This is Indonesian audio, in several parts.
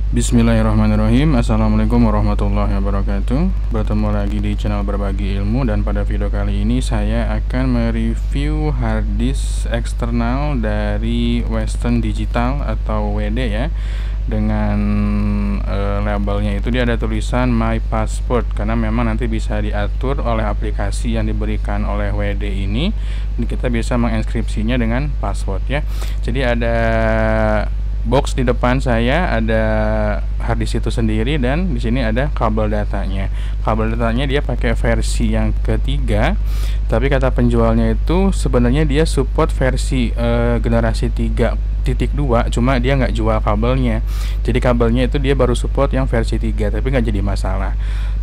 Bismillahirrahmanirrahim. Assalamualaikum warahmatullahi wabarakatuh. Bertemu lagi di channel Berbagi Ilmu, dan pada video kali ini saya akan mereview harddisk eksternal dari Western Digital atau WD ya. Dengan labelnya itu dia ada tulisan My Password, karena memang nanti bisa diatur oleh aplikasi yang diberikan oleh WD ini. Kita bisa menginskripsinya dengan password ya. Jadi ada box di depan saya, ada harddisk itu sendiri, dan di sini ada kabel datanya. Kabel datanya dia pakai versi yang ketiga, tapi kata penjualnya itu sebenarnya dia support versi generasi 3.2, cuma dia nggak jual kabelnya. Jadi kabelnya itu dia baru support yang versi 3, tapi nggak jadi masalah.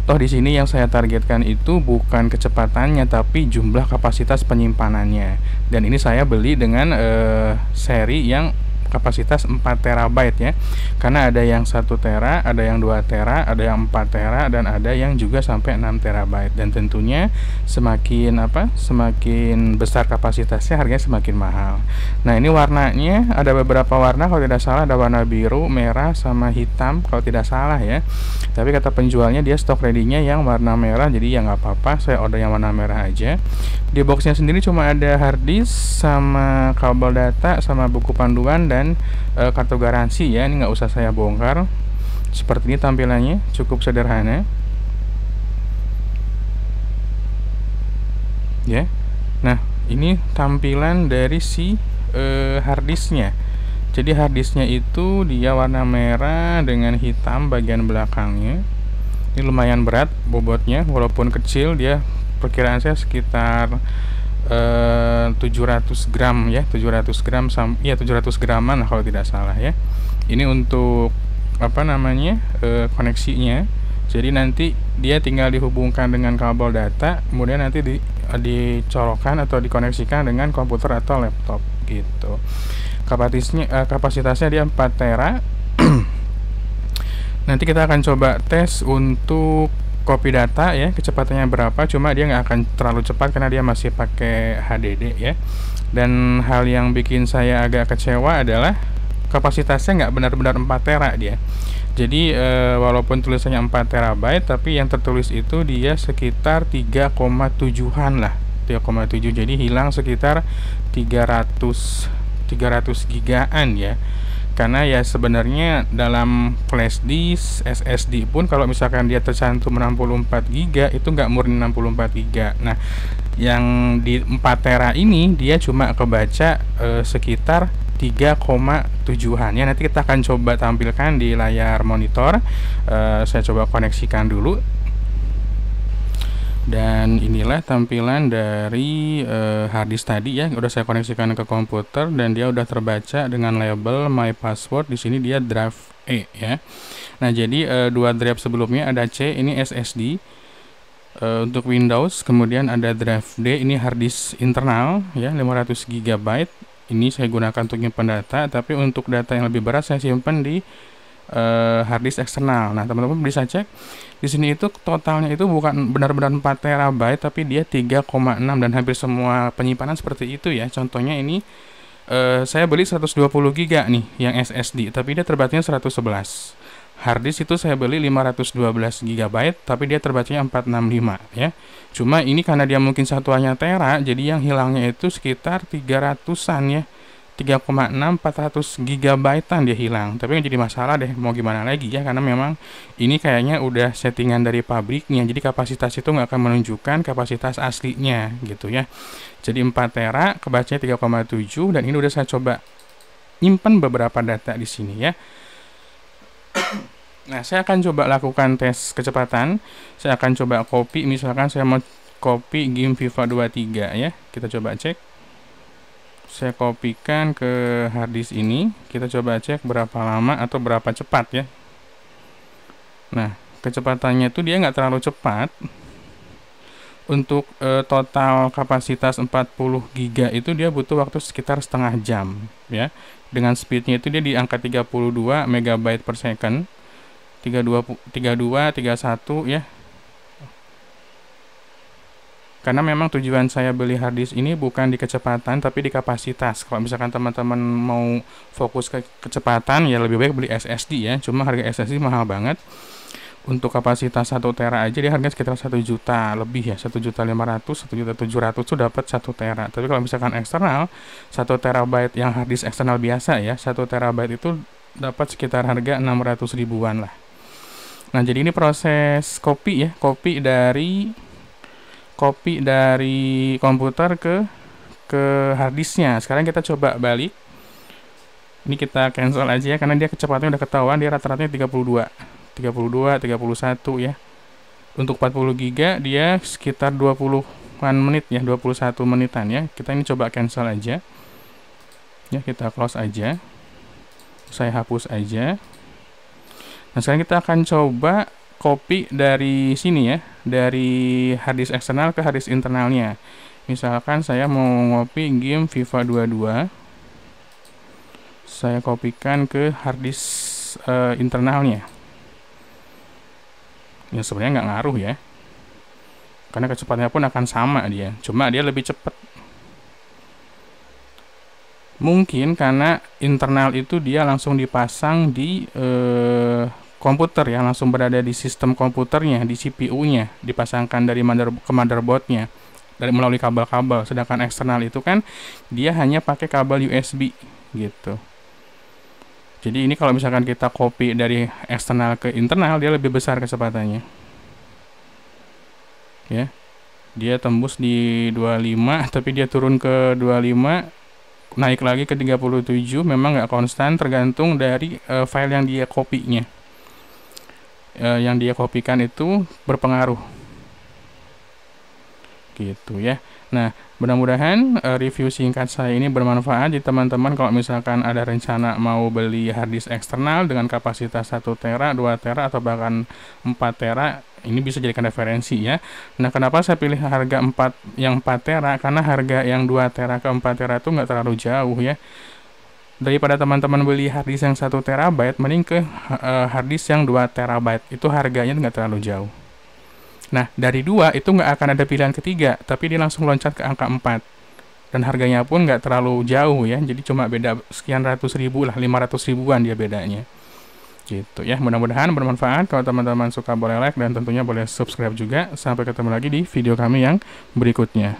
Toh di sini yang saya targetkan itu bukan kecepatannya, tapi jumlah kapasitas penyimpanannya. Dan ini saya beli dengan seri yang kapasitas 4 terabyte ya, karena ada yang 1 tera, ada yang 2 tera, ada yang 4 tera, dan ada yang juga sampai 6 terabyte. Dan tentunya semakin semakin besar kapasitasnya, harganya semakin mahal. Nah, ini warnanya ada beberapa warna, kalau tidak salah ada warna biru, merah, sama hitam kalau tidak salah ya. Tapi kata penjualnya dia stok ready-nya yang warna merah, jadi ya nggak apa-apa, saya order yang warna merah aja. Di boxnya sendiri cuma ada harddisk sama kabel data sama buku panduan dan kartu garansi ya. Ini nggak usah saya bongkar. Seperti ini tampilannya, cukup sederhana ya. Nah, ini tampilan dari si harddisknya. Jadi harddisknya itu dia warna merah dengan hitam bagian belakangnya. Ini lumayan berat bobotnya, walaupun kecil, dia perkiraan saya sekitar 700 gram ya, 700 gram 700 graman kalau tidak salah ya. Ini untuk koneksinya. Jadi nanti dia tinggal dihubungkan dengan kabel data, kemudian nanti dicolokkan atau dikoneksikan dengan komputer atau laptop gitu. Kapasitasnya dia 4 tera. Nanti kita akan coba tes untuk copy data ya, kecepatannya berapa. Cuma dia nggak akan terlalu cepat karena dia masih pakai HDD ya. Dan hal yang bikin saya agak kecewa adalah kapasitasnya nggak benar-benar 4 tera dia. Jadi walaupun tulisannya 4 terabyte, tapi yang tertulis itu dia sekitar 3,7an lah, 3,7. Jadi hilang sekitar 300 gigaan ya. Karena ya sebenarnya dalam flash disk SSD pun kalau misalkan dia tercantum 64 GB itu nggak murni 64 GB. Nah, yang di 4 tera ini dia cuma kebaca sekitar 3,7an ya. Nanti kita akan coba tampilkan di layar monitor. Saya coba koneksikan dulu. Dan inilah tampilan dari harddisk tadi ya. Udah saya koneksikan ke komputer dan dia udah terbaca dengan label My Password. Di sini dia drive E ya. Nah, jadi dua drive sebelumnya ada C, ini SSD untuk Windows, kemudian ada drive D, ini harddisk internal ya, 500 GB. Ini saya gunakan untuk nyimpan data, tapi untuk data yang lebih berat saya simpan di harddisk eksternal. Nah, teman-teman bisa cek di sini itu totalnya itu bukan benar-benar 4 terabyte, tapi dia 3,6, dan hampir semua penyimpanan seperti itu ya. Contohnya ini saya beli 120 GB nih yang SSD, tapi dia terbacanya 111. Harddisk itu saya beli 512 GB, tapi dia terbacanya 465 ya. Cuma ini karena dia mungkin satuannya tera, jadi yang hilangnya itu sekitar 300-an ya. 3,6 400 GB-an dia hilang. Tapi nggak jadi masalah deh, mau gimana lagi ya, karena memang ini kayaknya udah settingan dari pabriknya. Jadi kapasitas itu nggak akan menunjukkan kapasitas aslinya gitu ya. Jadi 4 tera, kebacanya 3,7, dan ini udah saya coba nyimpen beberapa data di sini ya. Nah, saya akan coba lakukan tes kecepatan. Saya akan coba copy, misalkan saya mau copy game FIFA 23 ya. Kita coba cek. Saya kopikan ke harddisk ini, kita coba cek berapa lama atau berapa cepat ya. Nah, kecepatannya itu dia nggak terlalu cepat. Untuk total kapasitas 40 GB itu dia butuh waktu sekitar setengah jam ya. Dengan speednya itu dia di angka 32 MB per second, 32 31 ya. Karena memang tujuan saya beli harddisk ini bukan di kecepatan tapi di kapasitas. Kalau misalkan teman-teman mau fokus ke kecepatan ya lebih baik beli SSD ya. Cuma harga SSD mahal banget. Untuk kapasitas 1 tera aja dia harganya sekitar 1 juta lebih ya, 1.500.000, 1.700.000 tuh dapat 1 tera. Tapi kalau misalkan eksternal 1 terabyte yang harddisk eksternal biasa ya, 1 terabyte itu dapat sekitar harga 600 ribuan lah. Nah, jadi ini proses copy ya, copy dari komputer ke harddisknya. Sekarang kita coba balik. Ini kita cancel aja ya karena dia kecepatannya udah ketahuan, dia rata-ratanya 32, 31 ya. Untuk 40 GB dia sekitar 20-an menit ya, 21 menitan ya. Kita ini coba cancel aja. Ya, kita close aja. Saya hapus aja. Nah, sekarang kita akan coba copy dari sini ya, dari harddisk eksternal ke harddisk internalnya. Misalkan saya mau ngopi game FIFA 22. Saya kopikan ke harddisk internalnya. Ya sebenarnya nggak ngaruh ya, karena kecepatannya pun akan sama dia, cuma dia lebih cepat. Mungkin karena internal itu dia langsung dipasang di komputer ya, langsung berada di sistem komputernya, di CPU-nya, dipasangkan dari ke motherboard-nya dari melalui kabel-kabel. Sedangkan eksternal itu kan dia hanya pakai kabel USB gitu. Jadi ini kalau misalkan kita copy dari eksternal ke internal, dia lebih besar kecepatannya. Ya. Dia tembus di 25, tapi dia turun ke 25, naik lagi ke 37, memang nggak konstan, tergantung dari file yang dia copy-nya. Yang dia kopikan itu berpengaruh. Gitu ya. Nah, mudah-mudahan review singkat saya ini bermanfaat di teman-teman kalau misalkan ada rencana mau beli harddisk eksternal dengan kapasitas 1 tera, 2 tera atau bahkan 4 tera, ini bisa jadikan referensi ya. Nah, kenapa saya pilih harga 4 tera? Karena harga yang 2 tera ke 4 tera itu nggak terlalu jauh ya. Daripada teman-teman beli harddisk yang 1 terabyte, mending ke harddisk yang 2 terabyte. Itu harganya nggak terlalu jauh. Nah, dari 2 itu nggak akan ada pilihan ketiga, tapi dia langsung loncat ke angka 4. Dan harganya pun nggak terlalu jauh ya, jadi cuma beda sekian ratus ribu lah, 500 ribuan dia bedanya. Gitu ya, mudah-mudahan bermanfaat. Kalau teman-teman suka boleh like dan tentunya boleh subscribe juga. Sampai ketemu lagi di video kami yang berikutnya.